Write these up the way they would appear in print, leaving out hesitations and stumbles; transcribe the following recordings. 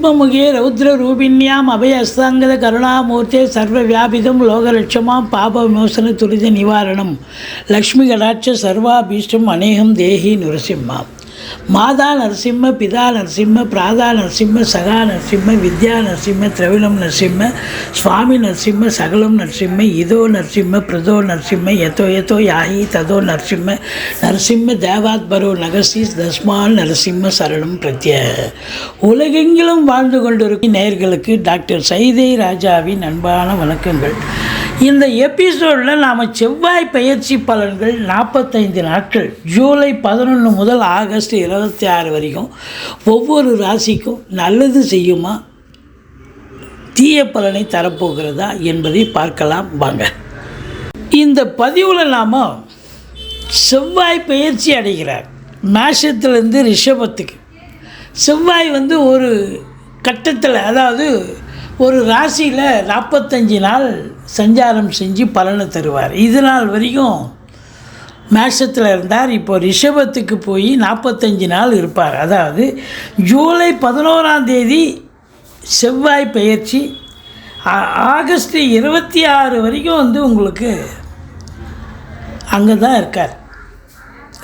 பத்மமுகே ரௌத்ரரூபிண்யாம் அபயஸ்தாங்கத கருணாமூர்த்தே சர்வவியாபிதம் லோகலட்சமாம் பாபவிமோசன துரித நிவாரணம் லக்ஷ்மி கடாட்ச சர்வாபீஷ்டம் அநேகம் தேஹி நரசிம்மா. மாதா நரசிம்ம, பிதா நரசிம்ம, பிராதா நரசிம்ம, சகா நரசிம்ம, வித்யா நரசிம்ம, திரவிணம் நரசிம்ம, சுவாமி நரசிம்ம, சகலம் நரசிம்ம, இதோ நரசிம்ம, பிரதோ நரசிம்ம, யதோ யதோ யாஹி ததோ நரசிம்ம, நரசிம்ம தேவாத்பரோ நகசீஸ் தஸ்மான் நரசிம்ம சரணம் பிரத்ய. உலகெங்கிலும் வாழ்ந்து கொண்டிருக்கும் நேயர்களுக்கு டாக்டர் சைதை ராஜாவின் அன்பான வணக்கங்கள். இந்த எபிசோடில் நாம் செவ்வாய் பயிற்சி பலன்கள் 45 நாட்கள், ஜூலை 11 முதல் ஆகஸ்ட் 26 வரைக்கும் ஒவ்வொரு ராசிக்கும் நல்லது செய்யுமா, தீய பலனை தரப்போகிறதா என்பதை பார்க்கலாம் வாங்க. இந்த பதிவில் நாம் செவ்வாய் பயிற்சி அடைகிறார் மேஷத்திலேருந்து ரிஷபத்துக்கு. செவ்வாய் ஒரு கட்டத்தில், அதாவது ஒரு ராசியில் 45 நாள் சஞ்சாரம் செஞ்சு பலனை தருவார். இது நாள் வரைக்கும் மேஷத்தில் இருந்தார். இப்போ ரிஷபத்துக்கு போய் 45 நாள் இருப்பார். அதாவது ஜூலை 11ஆம் தேதி செவ்வாய் பயிற்சி, ஆகஸ்ட் 26 வரைக்கும் உங்களுக்கு அங்கே தான் இருக்கார்,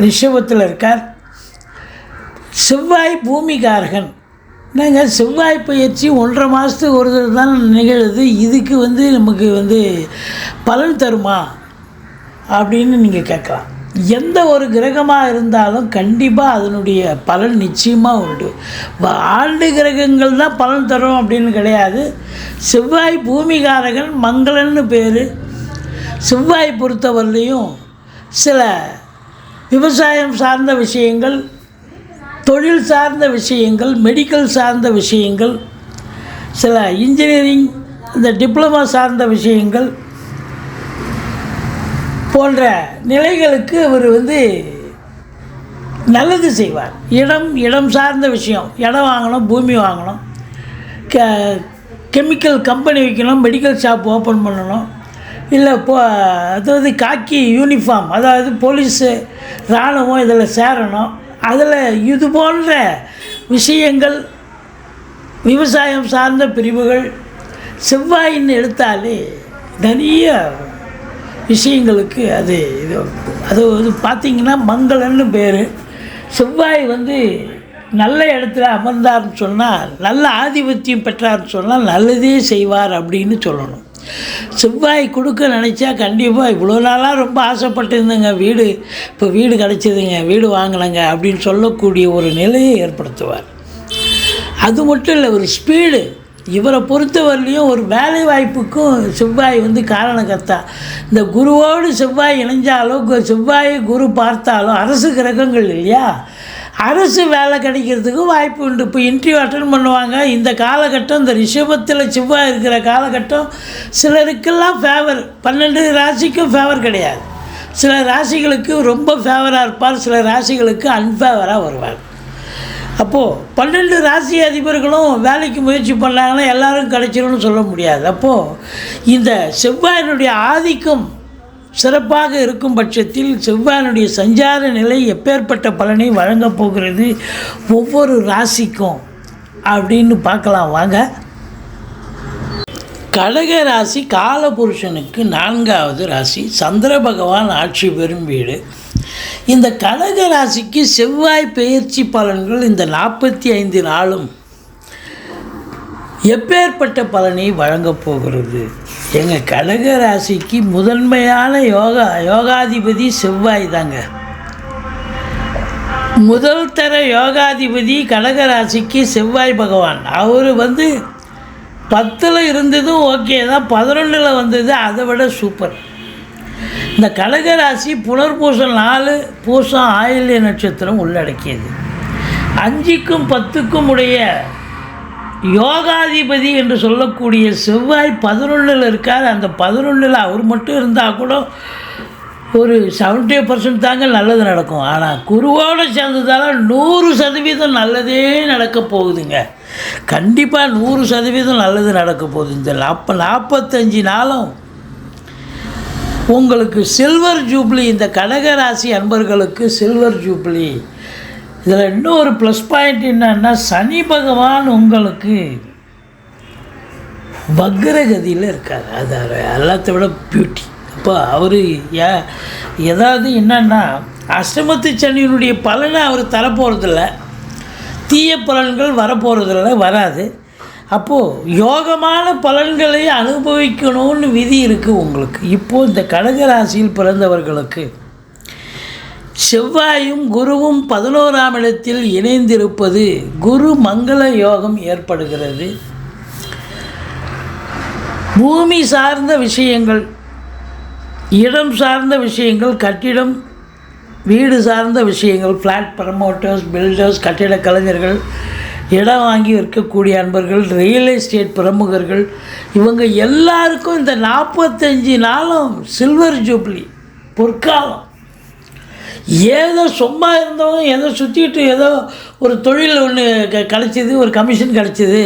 ரிஷபத்தில் இருக்கார். செவ்வாய் பூமிகாரகன். நாங்கள் செவ்வாய் பயிற்சி 1.5 மாதத்துக்கு ஒரு தடவை தான் நிகழுது. இதுக்கு நமக்கு பலன் தருமா அப்படின்னு நீங்கள் கேட்கலாம். எந்த ஒரு கிரகமாக இருந்தாலும் கண்டிப்பாக அதனுடைய பலன் நிச்சயமாக உண்டு. ஆண்டு கிரகங்கள் தான் பலன் தரும் அப்படின்னு கிடையாது. செவ்வாய் பூமிகாரகன், மங்களன்னு பேர். செவ்வாய் பொறுத்தவரையிலையும் சில விவசாயம் சார்ந்த விஷயங்கள், தொழில் சார்ந்த விஷயங்கள், மெடிக்கல் சார்ந்த விஷயங்கள், சில இன்ஜினியரிங், இந்த டிப்ளமா சார்ந்த விஷயங்கள் போன்ற நிலைகளுக்கு அவர் நல்லது செய்வார். இடம் சார்ந்த விஷயம், இடம் வாங்கணும், பூமி வாங்கணும், கெமிக்கல் கம்பெனி வைக்கணும், மெடிக்கல் ஷாப் ஓப்பன் பண்ணணும், இல்லை அதாவது காக்கி யூனிஃபார்ம், அதாவது போலீஸு இராணுவம் இதில் சேரணும், அதில் இது போன்ற விஷயங்கள், விவசாயம் சார்ந்த பிரிவுகள் செவ்வாயின்னு எடுத்தாலே நிறைய விஷயங்களுக்கு அது பார்த்திங்கன்னா மங்களன்னு பேர். செவ்வாய் நல்ல இடத்துல அமர்ந்தார்னு சொன்னால், நல்ல ஆதிபத்தியம் பெற்றார்னு சொன்னால் நல்லதே செய்வார் அப்படின்னு சொல்லணும். செவ்வாய் கொடுக்க நினச்சா கண்டிப்பாக, இவ்வளோ நாளாக ரொம்ப ஆசைப்பட்டிருந்தேங்க, இப்போ வீடு கிடச்சிதுங்க, வீடு வாங்கினங்க அப்படின்னு சொல்லக்கூடிய ஒரு நிலையை ஏற்படுத்துவார். அது மட்டும் இல்லை, ஒரு ஸ்பீடு. இவரை பொறுத்தவரையிலையும் ஒரு வேலை வாய்ப்புக்கும் செவ்வாய் காரணக்கர்த்தா. இந்த குருவோடு செவ்வாய் இணைஞ்சாலோ, செவ்வாய் குரு பார்த்தாலோ, அரசு கிரகங்கள் இல்லையா, அரசு வேலை கிடைக்கிறதுக்கும் வாய்ப்பு உண்டு. இப்போ இன்டர்வியூ அட்டன் பண்ணுவாங்க. இந்த காலகட்டம், இந்த ரிஷபத்தில் செவ்வாய் இருக்கிற காலகட்டம் சிலருக்கெல்லாம் ஃபேவர், 12 ராசிக்கும் ஃபேவர் கிடையாது. சில ராசிகளுக்கு ரொம்ப ஃபேவராக இருப்பார், சில ராசிகளுக்கு அன்ஃபேவராக வருவார். அப்போது 12 ராசி அதிபர்களும் வேலைக்கு முயற்சி பண்ணாங்கன்னா எல்லோரும் கிடைச்சிரும்னு சொல்ல முடியாது. அப்போது இந்த செவ்வாயினுடைய ஆதிக்கம் சிறப்பாக இருக்கும் பட்சத்தில் செவ்வாயினுடைய சஞ்சார நிலை எப்பேற்பட்ட பலனை வழங்கப் போகிறது ஒவ்வொரு ராசிக்கும் அப்படின்னு பார்க்கலாம் வாங்க. கடக ராசி காலபுருஷனுக்கு 4வது ராசி, சந்திர பகவான் ஆட்சி பெறும் வீடு. இந்த கடக ராசிக்கு செவ்வாய் பெயர்ச்சி பலன்கள் இந்த 45 நாளும் எப்பேற்பட்ட பலனை வழங்கப் போகிறது? எங்கள் கடக ராசிக்கு முதன்மையான யோகாதிபதி செவ்வாய் தாங்க. முதல் தர யோகாதிபதி கடக ராசிக்கு செவ்வாய் பகவான். அவர் 10ல் இருந்ததும் ஓகே தான், 11ல் வந்தது அதை விட சூப்பர். இந்த கடகராசி புனர்பூசம் 4, பூசம் ஆயில்ய நட்சத்திரம் உள்ளடக்கியது. 5க்கும் 10க்கும் உடைய யோகாதிபதி என்று சொல்லக்கூடிய செவ்வாய் 11ல் இருக்கார். அந்த 11ல் அவர் மட்டும் இருந்தால் கூட ஒரு 70% தாங்க நல்லது நடக்கும். ஆனால் குருவோடு சேர்ந்ததால் 100% நல்லதே நடக்க போகுதுங்க. கண்டிப்பாக 100% நல்லது நடக்க போகுது. இந்த 45 நாளும் உங்களுக்கு சில்வர் ஜூப்ளி. இந்த கடகராசி அன்பர்களுக்கு சில்வர் ஜூப்ளி இதில் இன்னொரு ப்ளஸ் பாயிண்ட் என்னன்னா, சனி பகவான் உங்களுக்கு வக்ரகதியில் இருக்கார். அது எல்லாத்த விட பியூட்டி. இப்போ அவர் ஏதாவது என்னன்னா, அஷ்டமத்து சனியினுடைய பலனை அவர் தரப்போகிறதில்ல, தீய பலன்கள் வரப்போகிறதில்ல, வராது. அப்போது யோகமான பலன்களை அனுபவிக்கணும்னு விதி இருக்குது உங்களுக்கு. இப்போது இந்த கடகராசியில் பிறந்தவர்களுக்கு செவ்வாயும் குருவும் 11ஆம் இடத்தில் இணைந்திருப்பது குரு மங்கள யோகம் ஏற்படுகிறது. பூமி சார்ந்த விஷயங்கள், இடம் சார்ந்த விஷயங்கள், கட்டிடம் வீடு சார்ந்த விஷயங்கள், ஃப்ளாட் ப்ரமோட்டர்ஸ், பில்டர்ஸ், கட்டிட கலைஞர்கள், இடம் வாங்கி விற்கக்கூடிய அன்பர்கள், ரியல் எஸ்டேட் பிரமுகர்கள், இவங்க எல்லாருக்கும் இந்த 45 நாளும் சில்வர் ஜூப்ளி, பொற்காலம். ஏதோ சும்மா இருந்தவங்க ஏதோ சுற்றிட்டு ஏதோ ஒரு தொழில் ஒன்று கிடச்சிது, ஒரு கமிஷன் கிடச்சிது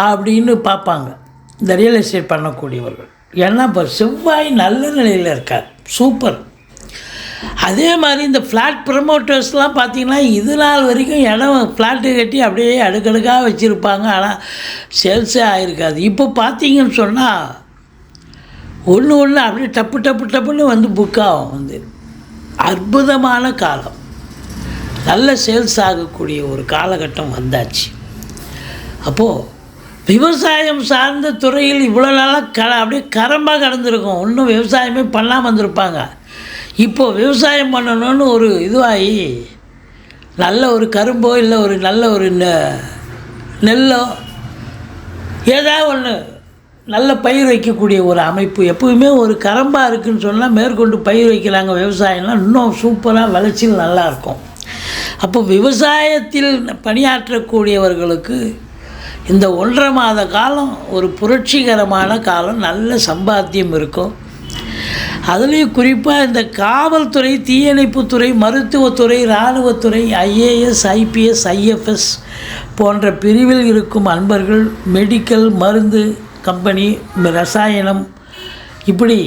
அப்படின்னு பார்ப்பாங்க இந்த ரியல் எஸ்டேட் பண்ணக்கூடியவர்கள். ஏன்னா இப்போ செவ்வாய் நல்ல நிலையில் இருக்கார், சூப்பர். அதே மாதிரி இந்த ஃப்ளாட் ப்ரமோட்டர்ஸ்லாம் பார்த்திங்கன்னா இது நாள் வரைக்கும் இடம் ஃப்ளாட்டு கட்டி அப்படியே அடுக்கடுக்காக வச்சுருப்பாங்க, ஆனால் சேல்ஸே ஆகிருக்காது. இப்போ பார்த்தீங்கன்னு சொன்னால் ஒன்று அப்படியே டப்புன்னு வந்து புக்காகும். வந்து அற்புதமான காலம், நல்ல சேல்ஸ் ஆகக்கூடிய ஒரு காலகட்டம் வந்தாச்சு. அப்போது விவசாயம் சார்ந்த துறையில் இவ்வளோ நாளாக அப்படியே கரமாக கடந்திருக்கும், இன்னும் விவசாயமே பண்ணாமல் வந்திருப்பாங்க. இப்போது விவசாயம் பண்ணணும்னு ஒரு இதுவாகி நல்ல ஒரு கரும்போ இல்லை ஒரு நல்ல ஒரு நெல்லோ ஏதாவது ஒன்று நல்ல பயிர் வைக்கக்கூடிய ஒரு அமைப்பு. எப்பவுமே ஒரு கரம்பாக இருக்குதுன்னு சொன்னால் மேற்கொண்டு பயிர் வைக்கிறாங்க விவசாயம்லாம், இன்னும் சூப்பராக விளைச்சல் நல்லாயிருக்கும். அப்போ விவசாயத்தில் பணியாற்றக்கூடியவர்களுக்கு இந்த 1.5 மாத காலம் ஒரு புரட்சிகரமான காலம், நல்ல சம்பாத்தியம் இருக்கும். அதுலேயும் குறிப்பாக இந்த காவல்துறை, தீயணைப்புத்துறை, மருத்துவத்துறை, இராணுவத்துறை, IAS, IPS, IFS போன்ற பிரிவில் இருக்கும் அன்பர்கள், மெடிக்கல், மருந்து கம்பெனி, ரசாயனம், இப்படி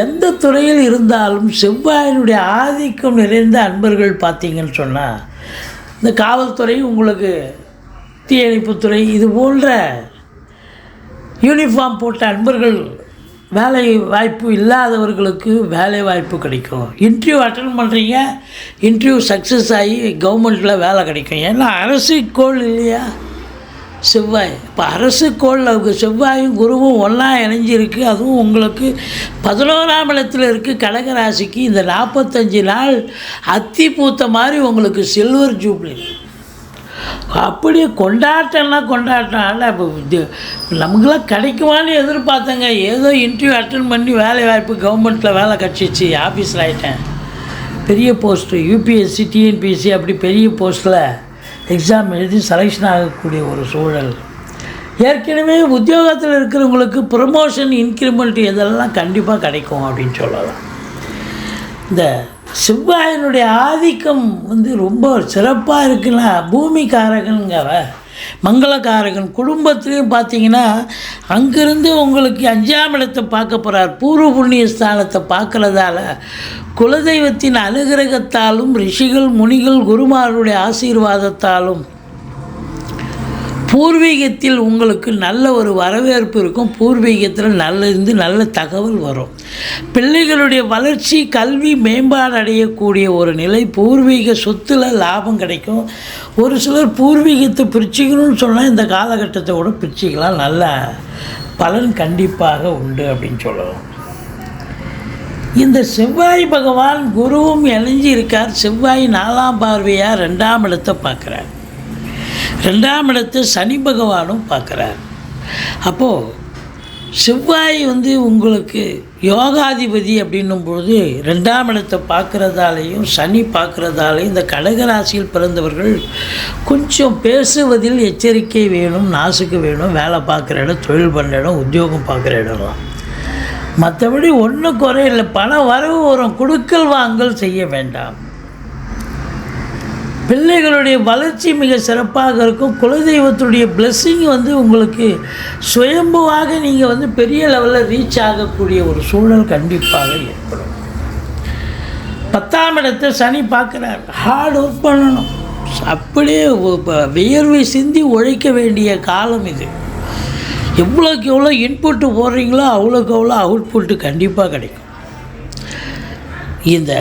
எந்த துறையில் இருந்தாலும் செவ்வாயினுடைய ஆதிக்கம் நிறைந்த அன்பர்கள் பார்த்திங்கன்னு சொன்னால், இந்த காவல்துறை உங்களுக்கு, தீயணைப்புத்துறை, இது போன்ற யூனிஃபார்ம் போட்ட அன்பர்கள், வேலை வாய்ப்பு இல்லாதவர்களுக்கு வேலை வாய்ப்பு கிடைக்கும். இன்டர்வியூ அட்டன் பண்ணுறீங்க, இன்டர்வியூ சக்ஸஸ் ஆகி கவர்மெண்ட்டில் வேலை கிடைக்கும். ஏன்னா அரசு கோள் இல்லையா செவ்வாய். இப்போ அரசு கோள் செவ்வாயும் குருவும் ஒன்றா இணைஞ்சிருக்கு. அதுவும் உங்களுக்கு 11ஆம் இடத்துல இருக்குது கடகராசிக்கு. இந்த 45 நாள் அத்தி பூத்த மாதிரி உங்களுக்கு சில்வர் ஜூப்ளி. அப்படியே கொண்டாட்டம்னா கொண்டாட்டம். இப்போ நமக்குலாம் கிடைக்குமான்னு எதிர்பார்த்தேங்க. ஏதோ இன்டர்வியூ அட்டன் பண்ணி வேலை வாய்ப்பு கவர்மெண்ட்டில் வேலை கிடச்சிச்சு, ஆஃபீஸில் ஆகிட்டேன். பெரிய போஸ்ட்டு UPSC, TNPSC அப்படி பெரிய போஸ்ட்டில் எக்ஸாம் எழுதி செலெக்ஷன் ஆகக்கூடிய ஒரு சூழல். ஏற்கனவே உத்தியோகத்தில் இருக்கிறவங்களுக்கு ப்ரமோஷன், இன்க்ரிமெண்ட் இதெல்லாம் கண்டிப்பாக கிடைக்கும் அப்படின்னு சொல்லலாம். இந்த செவ்வாயினுடைய ஆதிக்கம் வந்து ரொம்ப சிறப்பாக இருக்குன்னா, பூமிக்காரகனுங்க, மங்களக்காரகன். குடும்பத்துலேயும் பார்த்தீங்கன்னா அங்கேருந்து உங்களுக்கு 5ஆம் இடத்தை பார்க்க போகிறார். பூர்வ புண்ணிய ஸ்தானத்தை பார்க்குறதால குலதெய்வத்தின் அனுகிரகத்தாலும், ரிஷிகள், முனிகள், குருமாருடைய ஆசீர்வாதத்தாலும் பூர்வீகத்தில் உங்களுக்கு நல்ல ஒரு வரவேற்பு இருக்கும். பூர்வீகத்தில் நல்ல தகவல் வரும். பிள்ளைகளுடைய வளர்ச்சி, கல்வி மேம்பாடு அடையக்கூடிய ஒரு நிலை. பூர்வீக சொத்தில் லாபம் கிடைக்கும். ஒரு சிலர் பூர்வீகத்தை பிரிச்சுக்கணும்னு சொன்னால் இந்த காலகட்டத்தை கூட பிரிச்சுக்கலாம். நல்ல பலன் கண்டிப்பாக உண்டு அப்படின்னு சொல்லலாம். இந்த செவ்வாய் பகவான் குருவும் இணைஞ்சி இருக்கார். செவ்வாய் 4ஆம் பார்வையாக 2ஆம் இடத்தை பார்க்குறார். 2ஆம் இடத்தை சனி பகவானும் பார்க்குறார். அப்போது செவ்வாய் வந்து உங்களுக்கு யோகாதிபதி அப்படின்னும் பொழுது 2ஆம் இடத்தை பார்க்குறதாலையும் சனி பார்க்குறதாலையும் இந்த கடகராசியில் பிறந்தவர்கள் கொஞ்சம் பேசுவதில் எச்சரிக்கை வேணும், நாசுக்கு வேணும். வேலை பார்க்குற இடம், தொழில் பண்ணுற இடம், உத்தியோகம் பார்க்குற இடம்லாம். மற்றபடி ஒன்றும் குறையில்லை. பண வரவு வரும், கொடுக்கல் வாங்கல் செய்ய வேண்டாம். பிள்ளைகளுடைய வளர்ச்சி மிக சிறப்பாக இருக்கும். குலதெய்வத்துடைய பிளெஸ்ஸிங் வந்து உங்களுக்கு சுயம்புவாக நீங்கள் வந்து பெரிய லெவலில் ரீச் ஆகக்கூடிய ஒரு சூழல் கண்டிப்பாக ஏற்படும். 10ஆம் இடத்தை சனி பார்க்குறார். ஹார்ட் ஒர்க் பண்ணணும், அப்படியே வியர்வை சிந்தி உழைக்க வேண்டிய காலம் இது. எவ்வளோக்கு எவ்வளோ இன்புட்டு போடுறீங்களோ அவ்வளோக்கு அவ்வளோ அவுட்புட்டு கண்டிப்பாக கிடைக்கும். இந்த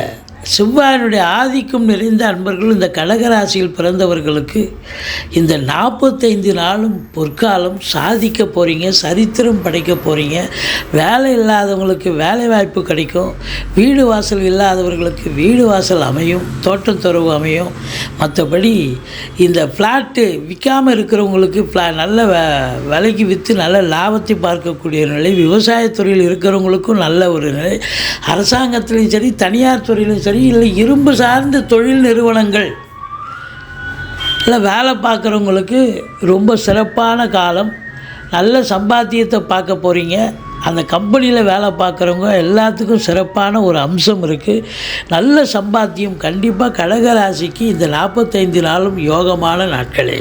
செவ்வாயினுடைய ஆதிக்கம் நிறைந்த அன்பர்கள் இந்த கடகராசியில் பிறந்தவர்களுக்கு இந்த 45 நாளும் பொற்காலம் சாதிக்க போகிறீங்க, சரித்திரம் படைக்க போகிறீங்க. வேலை இல்லாதவங்களுக்கு வேலை வாய்ப்பு கிடைக்கும், வீடு வாசல் இல்லாதவர்களுக்கு வீடு வாசல் அமையும், தோட்டம் துறவு அமையும். மற்றபடி இந்த ஃப்ளாட்டு விற்காமல் இருக்கிறவங்களுக்கு நல்ல விலைக்கு விற்று நல்ல லாபத்தை பார்க்கக்கூடிய நிலை, விவசாயத்துறையில் இருக்கிறவங்களுக்கும் நல்ல ஒரு நிலை, அரசாங்கத்திலையும் சரி தனியார் துறையிலும் சரி இல்லை இரும்பு சார்ந்த தொழில் நிறுவனங்கள் இல்லை வேலை பார்க்குறவங்களுக்கு ரொம்ப சிறப்பான காலம். நல்ல சம்பாத்தியத்தை பார்க்க போகிறீங்க. அந்த கம்பெனியில் வேலை பார்க்குறவங்க எல்லாத்துக்கும் சிறப்பான ஒரு அம்சம் இருக்குது. நல்ல சம்பாத்தியம் கண்டிப்பாக கடகராசிக்கு இந்த 45 நாளும் யோகமான நாட்களே.